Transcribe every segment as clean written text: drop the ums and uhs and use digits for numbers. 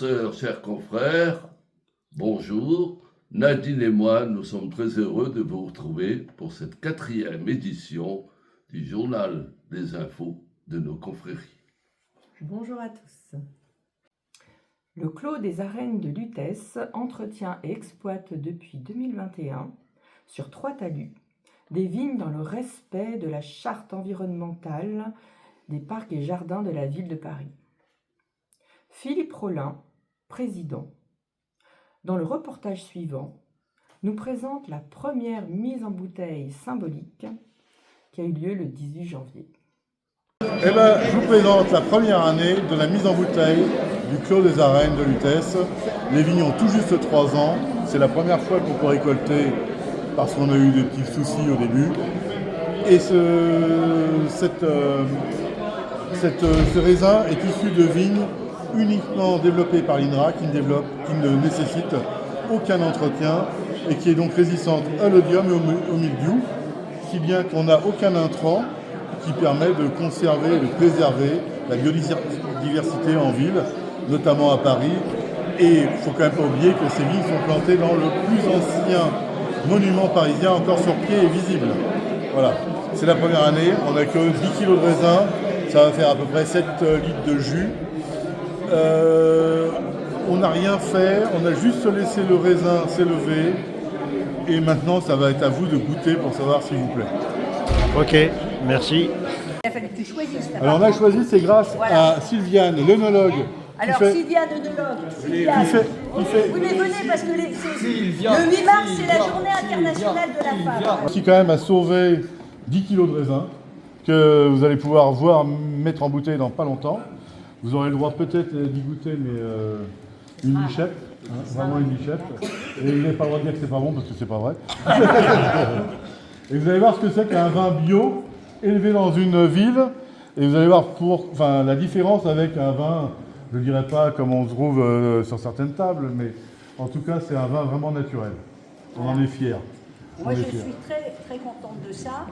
sœurs, chers confrères, bonjour. Nadine et moi, nous sommes très heureux de vous retrouver pour cette 4e édition du journal des infos de nos confréries. Bonjour à tous. Le Clos des Arènes de Lutèce entretient et exploite depuis 2021, sur 3 talus, des vignes dans le respect de la charte environnementale des parcs et jardins de la ville de Paris. Philippe Rollin, président, dans le reportage suivant, nous présente la première mise en bouteille symbolique qui a eu lieu le 18 janvier. Je vous présente la première année de la mise en bouteille du Clos des Arènes de Lutèce. Les vignes ont tout juste 3 ans. C'est la première fois qu'on peut récolter parce qu'on a eu des petits soucis au début. Et ce raisin est issu de vignes uniquement développées par l'INRA, qui ne nécessite aucun entretien et qui est donc résistante à l'odium et au mildiou, si bien qu'on n'a aucun intrant qui permet de conserver et de préserver la biodiversité en ville, notamment à Paris. Et il ne faut quand même pas oublier que ces vignes sont plantées dans le plus ancien monument parisien encore sur pied et visible. Voilà, c'est la première année, on n'a que 10 kg de raisin, ça va faire à peu près 7 litres de jus. On n'a rien fait, on a juste laissé le raisin s'élever. Et maintenant, ça va être à vous de goûter pour savoir s'il vous plaît. Ok, merci. Il a fallu que tu choisisses. Alors on a choisi, c'est grâce à Sylviane, l'œnologue. Alors Sylviane, l'œnologue. Sylviane. Oui, mais venez parce que le 8 mars, c'est la journée internationale de la femme. Merci quand même à sauver 10 kg de raisin que vous allez pouvoir voir mettre en bouteille dans pas longtemps. Vous aurez le droit peut-être d'y goûter, mais une lichette. Vraiment une lichette. Et vous n'avez pas le droit de dire que c'est pas bon parce que c'est pas vrai. Et vous allez voir ce que c'est qu'un vin bio élevé dans une ville. Et vous allez voir la différence avec un vin, je ne dirais pas comme on se trouve sur certaines tables, mais en tout cas c'est un vin vraiment naturel. On en est fiers. Moi je suis très, très contente de ça.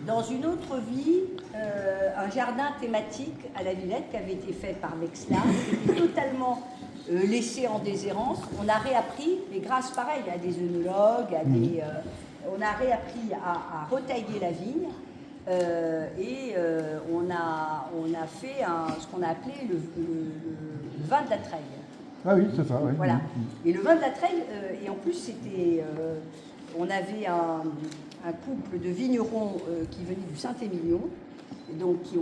Dans une autre vie, un jardin thématique à la Villette qui avait été fait par Vexla, qui était totalement laissé en déshérence. On a réappris, mais grâce pareil à des œnologues, on a réappris à retailler la vigne on a fait ce qu'on a appelé le vin de la Treille. Ah oui, c'est ça, oui. Voilà. Et le vin de la Treille, et en plus c'était, on avait un couple de vignerons qui venaient du Saint-Émilion, donc qui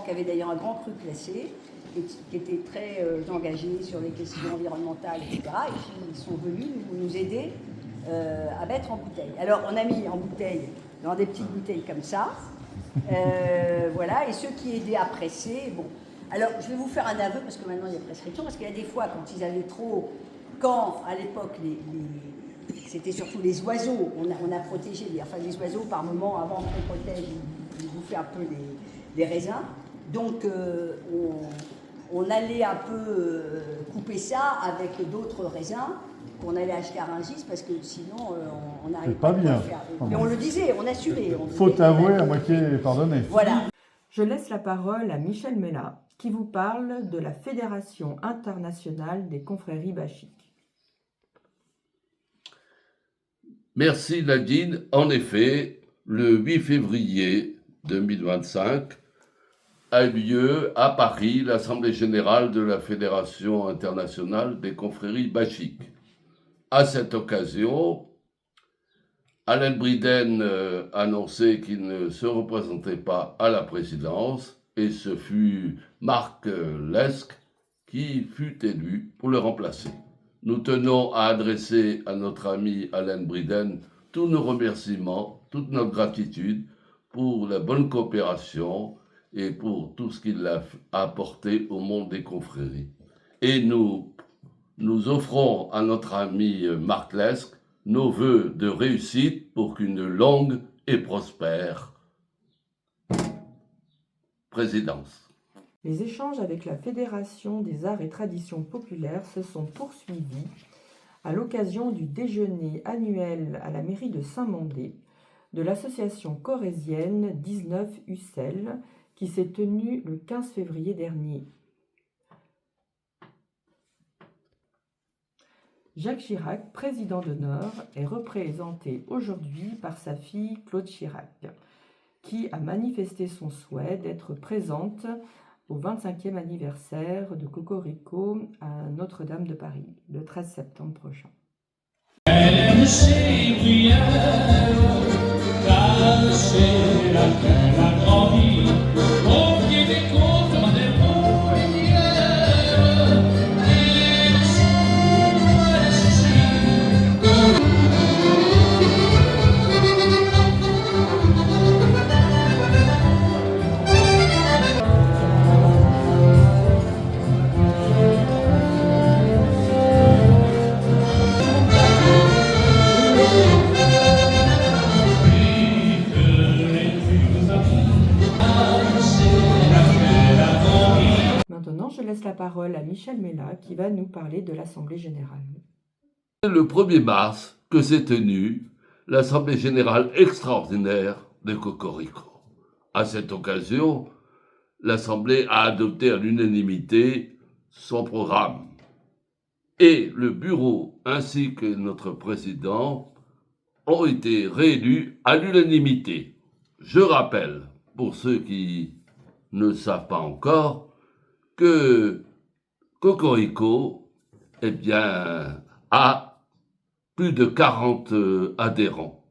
avaient d'ailleurs un grand cru classé, et qui étaient très engagés sur les questions environnementales, etc. Et puis ils sont venus nous aider à mettre en bouteille. Alors on a mis en bouteille, dans des petites bouteilles comme ça, voilà, et ceux qui aidaient à presser, bon. Alors je vais vous faire un aveu, parce que maintenant il y a prescription, parce qu'il y a des fois quand ils avaient trop, à l'époque c'était surtout les oiseaux, on a protégé, les oiseaux par moment, avant qu'on protège, ils bouffaient un peu les raisins, donc on allait un peu couper ça avec d'autres raisins qu'on allait acheter à Rungis parce que sinon on n'arrivait pas bien à faire. Mais on le disait, on assumait. Faut avouer, à moitié pardonner. Voilà. Je laisse la parole à Michel Mella qui vous parle de la Fédération internationale des confréries bachiques. Merci Nadine. En effet, le 8 février 2025 a eu lieu à Paris l'Assemblée générale de la Fédération internationale des confréries bachiques. À cette occasion, Alain Briden annonçait qu'il ne se représentait pas à la présidence et ce fut Marc Lesque qui fut élu pour le remplacer. Nous tenons à adresser à notre ami Alain Briden tous nos remerciements, toute notre gratitude pour la bonne coopération et pour tout ce qu'il a apporté au monde des confréries. Et nous offrons à notre ami Marc Lesque nos vœux de réussite pour qu'une longue et prospère présidence. Les échanges avec la Fédération des arts et traditions populaires se sont poursuivis à l'occasion du déjeuner annuel à la mairie de Saint-Mandé de l'association corrézienne 19 Ussel qui s'est tenu le 15 février dernier. Jacques Chirac, président d'honneur, est représenté aujourd'hui par sa fille Claude Chirac, qui a manifesté son souhait d'être présente au 25e anniversaire de Cocorico à Notre-Dame de Paris, le 13 septembre prochain. Maintenant, je laisse la parole à Michel Mella qui va nous parler de l'Assemblée générale. C'est le 1er mars que s'est tenue l'Assemblée générale extraordinaire de Cocorico. À cette occasion, l'Assemblée a adopté à l'unanimité son programme. Et le bureau ainsi que notre président ont été réélus à l'unanimité. Je rappelle, pour ceux qui ne savent pas encore, que Cocorico a plus de 40 adhérents.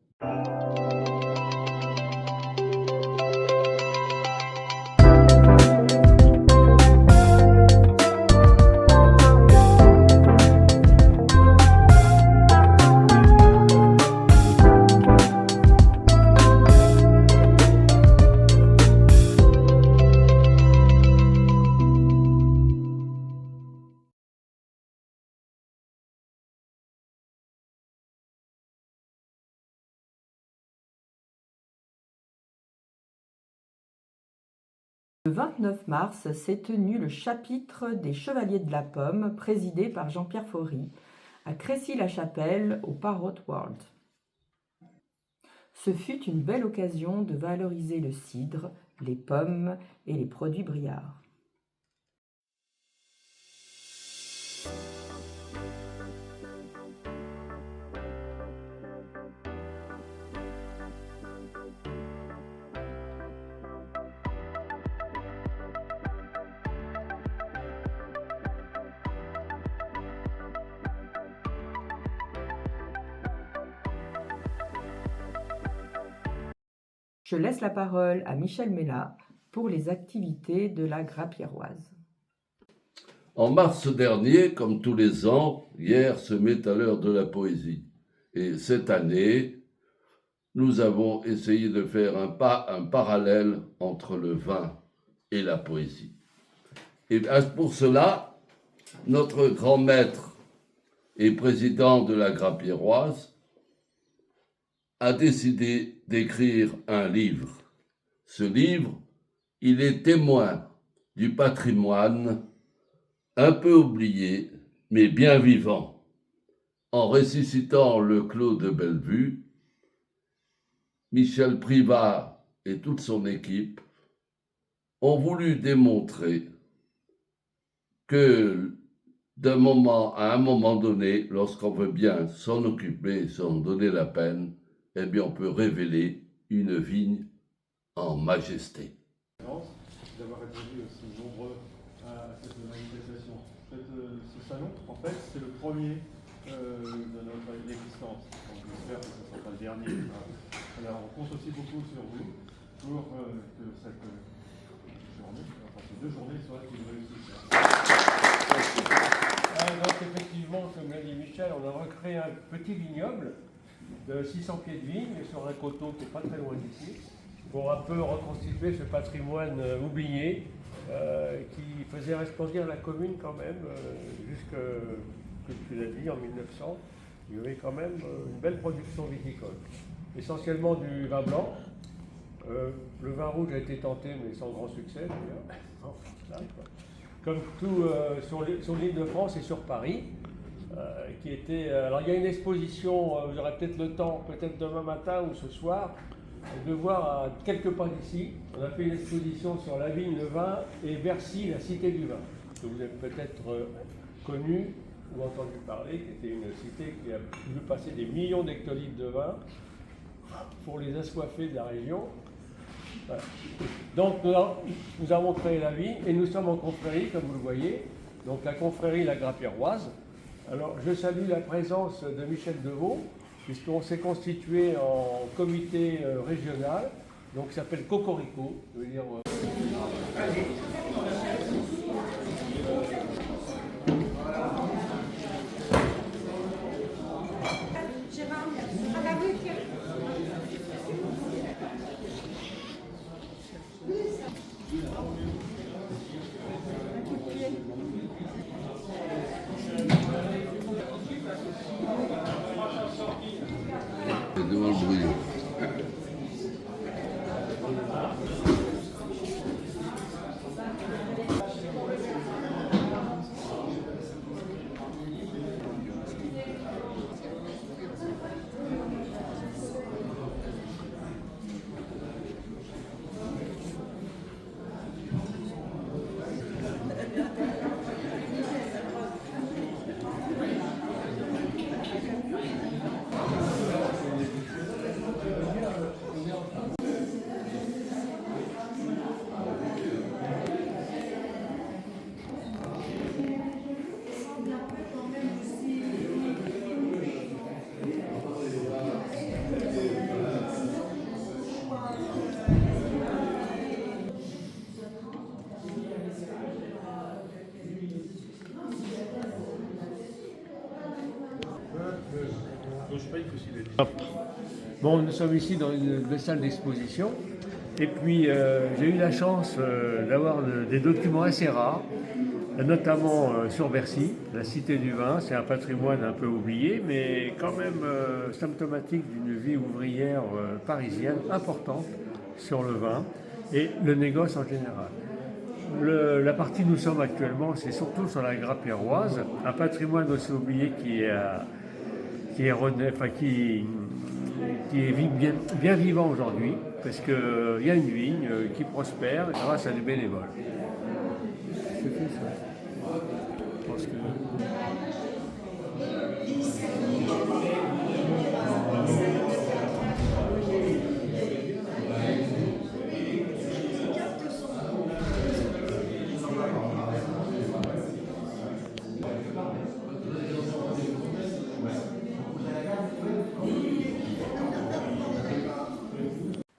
Le 29 mars s'est tenu le chapitre des Chevaliers de la Pomme, présidé par Jean-Pierre Faury, à Crécy-la-Chapelle, au Parrot World. Ce fut une belle occasion de valoriser le cidre, les pommes et les produits Briard. Je laisse la parole à Michel Mella pour les activités de la Grappierroise. En mars dernier, comme tous les ans, hier se met à l'heure de la poésie. Et cette année, nous avons essayé de faire un parallèle entre le vin et la poésie. Et pour cela, notre grand maître et président de la Grappierroise a décidé d'écrire un livre. Ce livre, il est témoin du patrimoine un peu oublié, mais bien vivant. En ressuscitant le Clos de Bellevue, Michel Privat et toute son équipe ont voulu démontrer que d'un moment à un moment donné, lorsqu'on veut bien s'en occuper, s'en donner la peine, eh bien on peut révéler une vigne en majesté. D'avoir répondu aussi nombreux à cette manifestation. Ce salon, en fait, c'est le premier de notre existence. Donc j'espère que ce ne sera pas le dernier. Alors on compte aussi beaucoup sur vous pour que cette journée, enfin ces 2 journées soient une réussite. Donc effectivement, comme l'a dit Michel, on a recréé un petit vignoble de 600 pieds de vigne sur un coteau qui n'est pas très loin d'ici, pour un peu reconstituer ce patrimoine oublié qui faisait resplendir la commune quand même, jusque, que tu l'as dit, en 1900. Il y avait quand même une belle production viticole. Essentiellement du vin blanc. Le vin rouge a été tenté, mais sans grand succès d'ailleurs. Comme tout sur l'île de France et sur Paris. Qui était, alors il y a une exposition, vous aurez peut-être le temps, peut-être demain matin ou ce soir, de voir à quelques pas d'ici. On a fait une exposition sur la vigne, le vin et Bercy, la cité du vin, que vous avez peut-être connu ou entendu parler, qui était une cité qui a vu passer des millions d'hectolitres de vin pour les assoiffés de la région. Voilà. Donc nous avons créé la vigne et nous sommes en confrérie, comme vous le voyez, donc la confrérie La Grappiéroise. Alors je salue la présence de Michel Deveau, puisqu'on s'est constitué en comité régional, donc qui s'appelle Cocorico, je veux dire. Devant le brouillon. Bon, nous sommes ici dans une salle d'exposition et puis j'ai eu la chance d'avoir des documents assez rares, notamment sur Bercy, la Cité du Vin. C'est un patrimoine un peu oublié, mais quand même symptomatique d'une vie ouvrière parisienne importante sur le vin et le négoce en général. La partie où nous sommes actuellement, c'est surtout sur la Grappiéroise, un patrimoine aussi oublié qui est bien vivant aujourd'hui, parce qu'il y a une vigne qui prospère grâce à des bénévoles. C'est fait ça. Je pense que...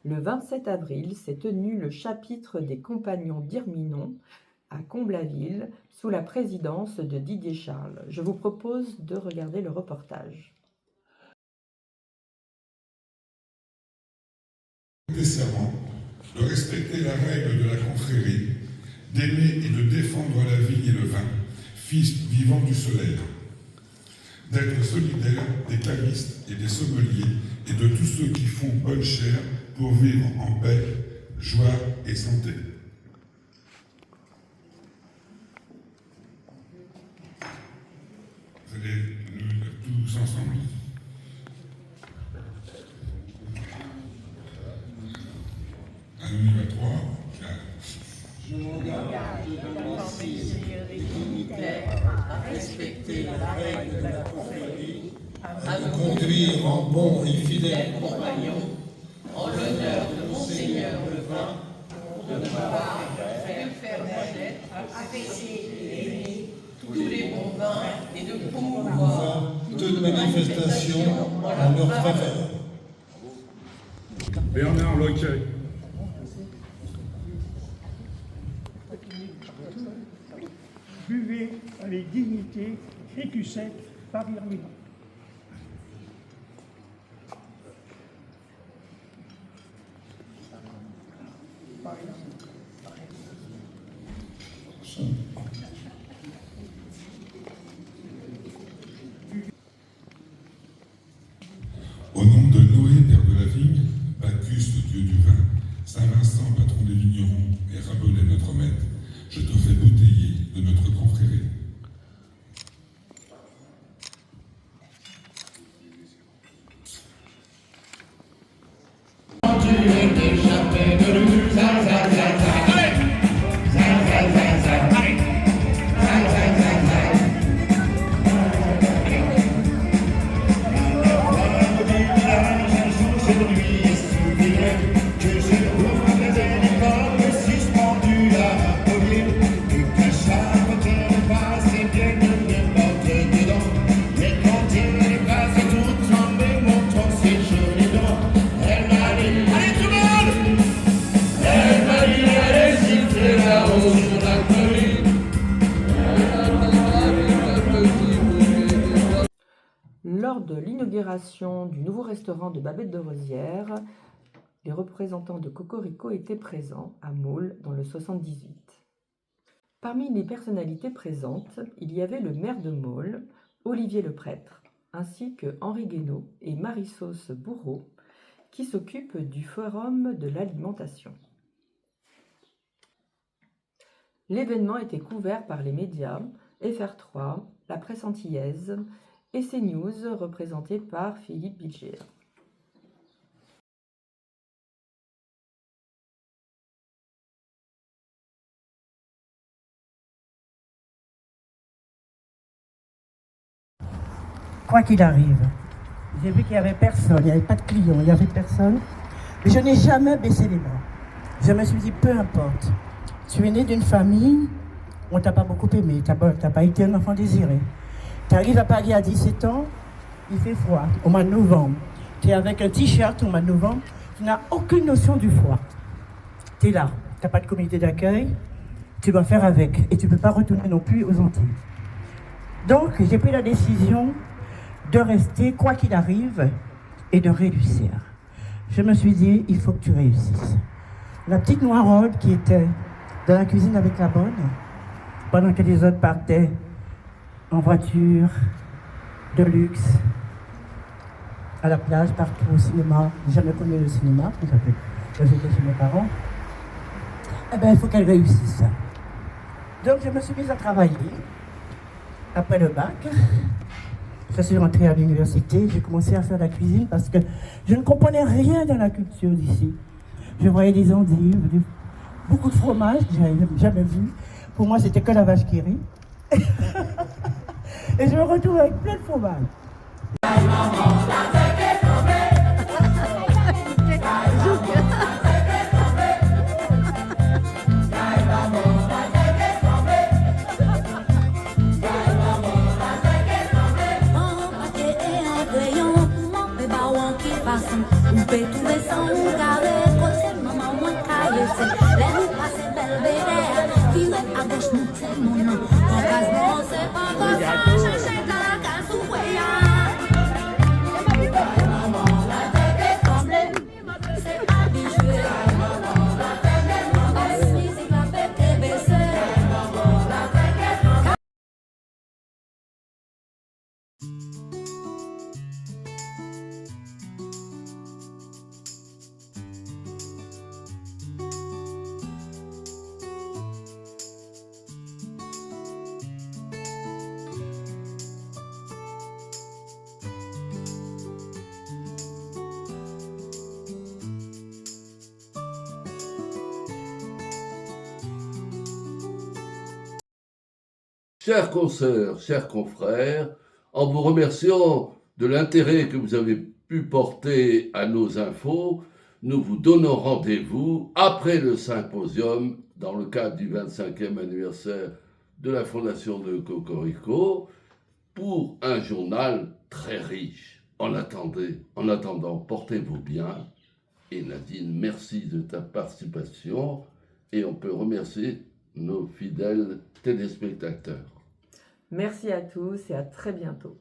Le 27 avril s'est tenu le chapitre des Compagnons d'Irminon à Comblaville sous la présidence de Didier Charles. Je vous propose de regarder le reportage. Des serments, de respecter la règle de la confrérie, d'aimer et de défendre la vigne et le vin, fils vivant du soleil, d'être solidaire des cavistes et des sommeliers et de tous ceux qui font bonne chère pour vivre en paix, joie et santé. Vous allez le lire tous ensemble. Allez, on y va, 3, 4. Je m'engage devant les seigneurs et dignitaires à respecter la règle de la confrérie, à me conduire en bon et fidèle compagnon, en l'honneur de mon Seigneur le vin, de pouvoir faire naître, apprécier et aimer tous les bons vins et de promouvoir toute manifestation en leur faveur. Bernard Loquet. Buvez avec dignité, écu sec, par Irminon. Au nom de Noé, père de la vigne, Bacchus, dieu du vin, Saint Vincent, patron des vignerons, et Rabelais, notre maître, je te fais bouteiller de notre confrérie. Tu es déjà fait de l'inauguration du nouveau restaurant de Babette de Rosières, les représentants de Cocorico étaient présents à Maule dans le 78. Parmi les personnalités présentes, il y avait le maire de Maule, Olivier le prêtre, ainsi que Henri Guénaud et Marie-Sauce Bourreau, qui s'occupent du forum de l'alimentation. L'événement était couvert par les médias, FR3, la presse antillaise et CNews, représenté par Philippe Bilger. Quoi qu'il arrive, j'ai vu qu'il n'y avait personne, il n'y avait pas de clients, il n'y avait personne. Mais je n'ai jamais baissé les bras. Je me suis dit, peu importe. Tu es né d'une famille, on ne t'a pas beaucoup aimé, tu n'as pas été un enfant désiré. Tu arrives à Paris à 17 ans, il fait froid, au mois de novembre. Tu es avec un t-shirt au mois de novembre, tu n'as aucune notion du froid. Tu es là, tu n'as pas de comité d'accueil, tu dois faire avec. Et tu ne peux pas retourner non plus aux Antilles. Donc, j'ai pris la décision de rester, quoi qu'il arrive, et de réussir. Je me suis dit, il faut que tu réussisses. La petite Noiraude qui était dans la cuisine avec la bonne, pendant que les autres partaient en voiture, de luxe, à la plage, partout au cinéma. J'ai jamais connu le cinéma, quand j'étais chez mes parents. Eh bien, il faut qu'elle réussisse. Donc, je me suis mise à travailler. Après le bac, je suis rentrée à l'université, j'ai commencé à faire la cuisine parce que je ne comprenais rien dans la culture d'ici. Je voyais des endives, beaucoup de fromage que je n'avais jamais vu. Pour moi, c'était que la vache qui rit. Et je me retrouve avec plein de fromage. Ou peut trouver son carré, côté maman moins caressé. Les roues passent belvédère, qui est à gauche, nous c'est mon nom. En casse, non, c'est pas comme ça, chercher de la casse ou maman, la tête est tremblée, c'est habitué. Basse musique, la fête est baissée. Maman, la tête est tremblée. Chers consoeurs, chers confrères, en vous remerciant de l'intérêt que vous avez pu porter à nos infos, nous vous donnons rendez-vous après le symposium dans le cadre du 25e anniversaire de la fondation de Cocorico pour un journal très riche. En attendant, portez-vous bien. Et Nadine, merci de ta participation et on peut remercier nos fidèles téléspectateurs. Merci à tous et à très bientôt.